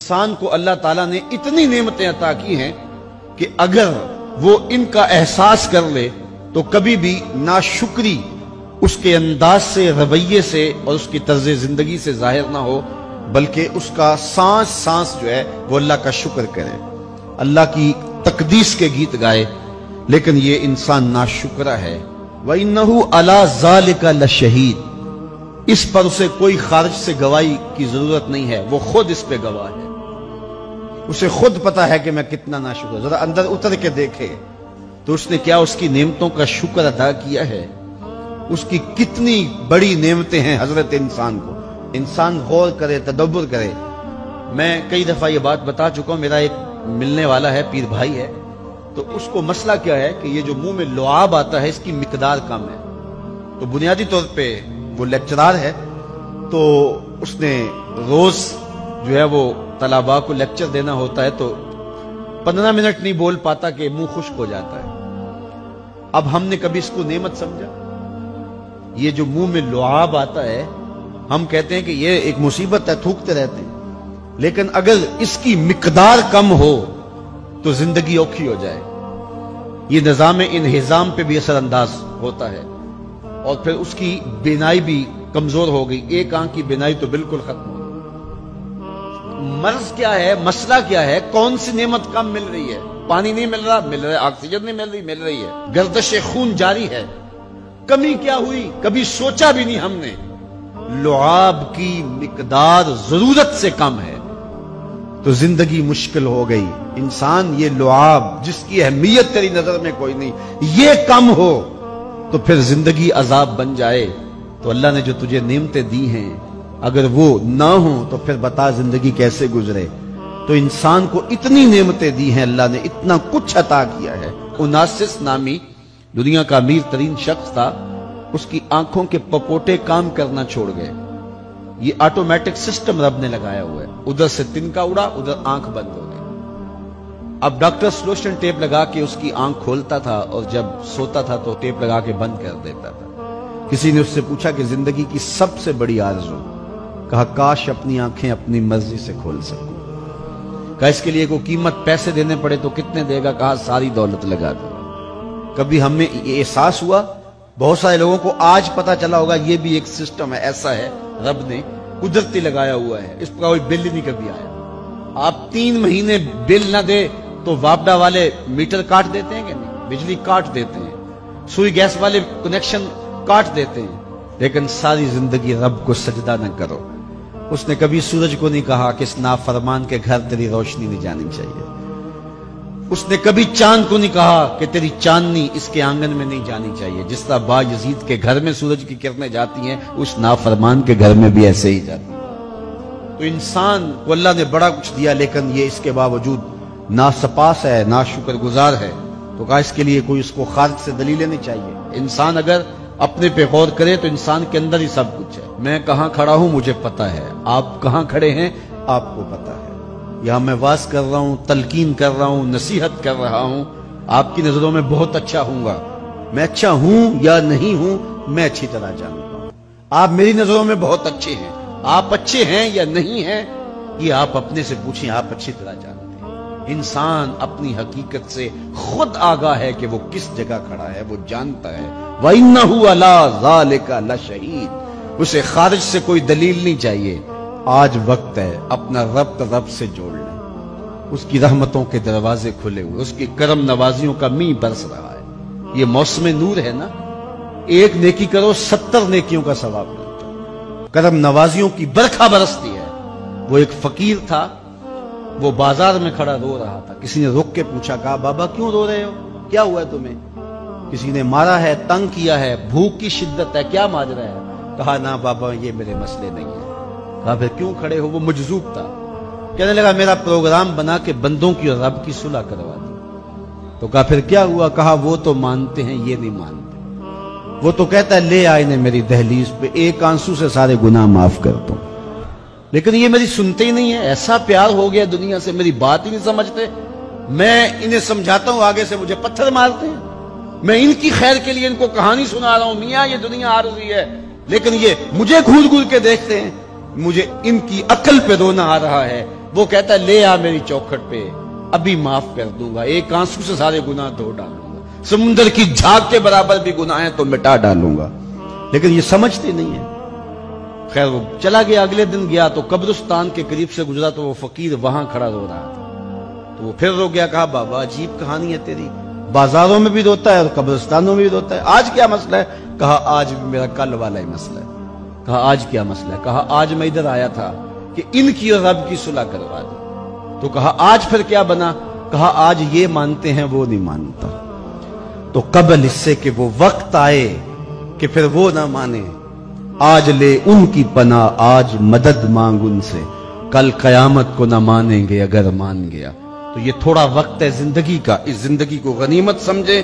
انسان کو اللہ تعالیٰ نے اتنی نعمتیں عطا کی ہیں کہ اگر وہ ان کا احساس کر لے تو کبھی بھی ناشکری اس کے انداز سے، رویے سے اور اس کی طرز زندگی سے ظاہر نہ ہو، بلکہ اس کا سانس سانس جو ہے وہ اللہ کا شکر کرے، اللہ کی تقدیس کے گیت گائے۔ لیکن یہ انسان ناشکرہ ہے۔ وَإِنَّهُ عَلَى ذَلِكَ لَشَهِيدٌ، اس پر اسے کوئی خارج سے گواہی کی ضرورت نہیں ہے، وہ خود اس پہ گواہ ہے، اسے خود پتا ہے کہ میں کتنا ناشکر۔ ذرا اندر اتر کے دیکھے تو اس نے کیا اس کی نعمتوں کا شکر ادا کیا ہے؟ اس کی کتنی بڑی نعمتیں ہیں حضرت انسان کو۔ انسان غور کرے، تدبر کرے۔ میں کئی دفعہ یہ بات بتا چکا ہوں، میرا ایک ملنے والا ہے، پیر بھائی ہے، تو اس کو مسئلہ کیا ہے کہ یہ جو منہ میں لعاب آتا ہے اس کی مقدار کم ہے۔ تو بنیادی طور پہ وہ لیکچرار ہے، تو اس نے روز جو ہے وہ طلباء کو لیکچر دینا ہوتا ہے، تو 15 منٹ نہیں بول پاتا کہ منہ خشک ہو جاتا ہے۔ اب ہم نے کبھی اس کو نعمت سمجھا؟ یہ جو منہ میں لعاب آتا ہے، ہم کہتے ہیں کہ یہ ایک مصیبت ہے، تھوکتے رہتے ہیں، لیکن اگر اس کی مقدار کم ہو تو زندگی اوکھی ہو جائے۔ یہ نظام انہضام پہ بھی اثر انداز ہوتا ہے، اور پھر اس کی بینائی بھی کمزور ہو گئی، ایک آنکھ کی بینائی تو بالکل ختم ہو گئی۔ مرض کیا ہے، مسئلہ کیا ہے؟ کون سی نعمت کم مل رہی ہے؟ پانی نہیں مل رہا، مل رہا ہے، آکسیجن نہیں مل رہی، مل رہی ہے، گردش خون جاری ہے۔ کمی کیا ہوئی؟ کبھی سوچا بھی نہیں ہم نے۔ لعاب کی مقدار ضرورت سے کم ہے تو زندگی مشکل ہو گئی۔ انسان یہ لعاب جس کی اہمیت تیری نظر میں کوئی نہیں، یہ کم ہو تو پھر زندگی عذاب بن جائے۔ تو اللہ نے جو تجھے نعمتیں دی ہیں اگر وہ نہ ہوں تو پھر بتا زندگی کیسے گزرے۔ تو انسان کو اتنی نعمتیں دی ہیں، اللہ نے اتنا کچھ عطا کیا ہے۔ اوناسس نامی دنیا کا امیر ترین شخص تھا، اس کی آنکھوں کے پپوٹے کام کرنا چھوڑ گئے۔ یہ آٹومیٹک سسٹم رب نے لگایا ہوا ہے، ادھر سے تنکا اڑا، ادھر آنکھ بند ہو گئی۔ اب ڈاکٹر سلوشن ٹیپ لگا کے اس کی آنکھ کھولتا تھا، اور جب سوتا تھا تو ٹیپ لگا کے بند کر دیتا تھا۔ کسی نے اس سے پوچھا کہ زندگی کی سب سے بڑی آرزو؟ کہا کاش اپنی آنکھیں اپنی مرضی سے کھول سکوں۔ کہا اس کے لیے کوئی قیمت پیسے دینے پڑے تو کتنے دے گا؟ کہا ساری دولت لگا دے۔ کبھی ہمیں یہ احساس ہوا؟ بہت سارے لوگوں کو آج پتا چلا ہوگا یہ بھی ایک سسٹم ہے، ایسا ہے، رب نے قدرتی لگایا ہوا ہے، اس پر کوئی بل ہی نہیں کبھی آیا۔ آپ 3 مہینے بل نہ دے تو واپڈا والے میٹر کاٹ دیتے ہیں کہ نہیں؟ بجلی کاٹ دیتے ہیں، سوئی گیس والے کنیکشن کاٹ دیتے ہیں، لیکن ساری زندگی رب کو سجدہ نہ کرو۔ اس نے کبھی سورج کو نہیں کہا کہ اس نافرمان کے گھر تیری روشنی نہیں جانی چاہیے۔ اس نے کبھی چاند کو نہیں کہا کہ تیری چاندنی اس کے آنگن میں نہیں جانی چاہیے۔ جس طرح با یزید کے گھر میں سورج کی کرنیں جاتی ہیں، اس نافرمان کے گھر میں بھی ایسے ہی جاتی ہیں۔ تو انسان کو اللہ نے بڑا کچھ دیا، لیکن یہ اس کے باوجود ناسپاس ہے، ناشکر گزار ہے۔ تو کہا اس کے لیے کوئی اس کو خارج سے دلیلیں نہیں چاہیے۔ انسان اگر اپنے پہ غور کرے تو انسان کے اندر ہی سب کچھ ہے۔ میں کہاں کھڑا ہوں مجھے پتا ہے، آپ کہاں کھڑے ہیں آپ کو پتا ہے۔ یہاں میں واز کر رہا ہوں، تلقین کر رہا ہوں، نصیحت کر رہا ہوں، آپ کی نظروں میں بہت اچھا ہوں گا۔ میں اچھا ہوں یا نہیں ہوں میں اچھی طرح جانتا ہوں۔ آپ میری نظروں میں بہت اچھے ہیں، آپ اچھے ہیں یا نہیں ہیں یہ آپ اپنے سے پوچھیں، آپ اچھی طرح جانتے ہیں۔ انسان اپنی حقیقت سے خود آگاہ ہے کہ وہ کس جگہ کھڑا ہے، وہ جانتا ہے۔ وَإِنَّهُ عَلَى ذَلِكَ لَشَهِيدٌ، اسے خارج سے کوئی دلیل نہیں چاہیے۔ آج وقت ہے اپنا ربط رب سے جوڑ لیں۔ اس کی رحمتوں کے دروازے کھلے ہوئے، اس کی کرم نوازیوں کا می برس رہا ہے۔ یہ موسم نور ہے نا، ایک نیکی کرو 70 نیکیوں کا ثواب ملتا ہے۔ کرم نوازیوں کی برکھا برستی ہے۔ وہ ایک فقیر تھا، وہ بازار میں کھڑا رو رہا تھا۔ کسی نے رک کے پوچھا، کہا بابا کیوں رو رہے ہو، کیا ہوا ہے تمہیں؟ کسی نے مارا ہے، تنگ کیا ہے، بھوک کی شدت ہے، کیا ماجرا ہے؟ کہا نہ بابا یہ میرے مسئلے نہیں ہے۔ کہا پھر کیوں کھڑے ہو؟ وہ مجذوب تھا، کہنے لگا میرا پروگرام بنا کے بندوں کی اور رب کی صلح کروا دی۔ تو کہا پھر کیا ہوا؟ کہا وہ تو مانتے ہیں یہ نہیں مانتے، وہ تو کہتا ہے لے آئے نے میری دہلیز پہ، ایک آنسو سے سارے گناہ معاف کر دوں، لیکن یہ میری سنتے ہی نہیں ہے۔ ایسا پیار ہو گیا دنیا سے، میری بات ہی نہیں سمجھتے۔ میں انہیں سمجھاتا ہوں، آگے سے مجھے پتھر مارتے ہیں۔ میں ان کی خیر کے لیے ان کو کہانی سنا رہا ہوں، میاں یہ دنیا عارضی ہے، لیکن یہ مجھے گھور گھور کے دیکھتے ہیں۔ مجھے ان کی عقل پہ رونا آ رہا ہے، وہ کہتا ہے لے آ میری چوکھٹ پہ، ابھی معاف کر دوں گا، ایک آنسو سے سارے گناہ دھو ڈالوں گا، سمندر کی جھاگ کے برابر بھی گناہ ہیں تو مٹا ڈالوں گا. لیکن یہ سمجھتے نہیں ہیں. خیر وہ چلا گیا. اگلے دن گیا تو قبرستان کے قریب سے گزرا تو وہ فقیر وہاں کھڑا رو رہا تھا. تو وہ پھر رو گیا. کہا بابا عجیب کہانی ہے تیری، بازاروں میں بھی روتا ہے اور قبرستانوں میں بھی روتا ہے، آج کیا مسئلہ ہے؟ کہا آج بھی میرا کل والا ہی مسئلہ ہے. کہا آج کیا مسئلہ ہے؟ کہا آج میں ادھر آیا تھا کہ ان کی اور رب کی صلح کروا دی. تو کہا آج پھر کیا بنا؟ کہا آج یہ مانتے ہیں وہ نہیں مانتا. تو قبل اس سے کہ وہ وقت آئے کہ پھر وہ نہ مانے، آج لے ان کی پناہ، آج مدد مانگ ان سے، کل قیامت کو نہ مانیں گے اگر مان گیا. تو یہ تھوڑا وقت ہے زندگی کا، اس زندگی کو غنیمت سمجھے.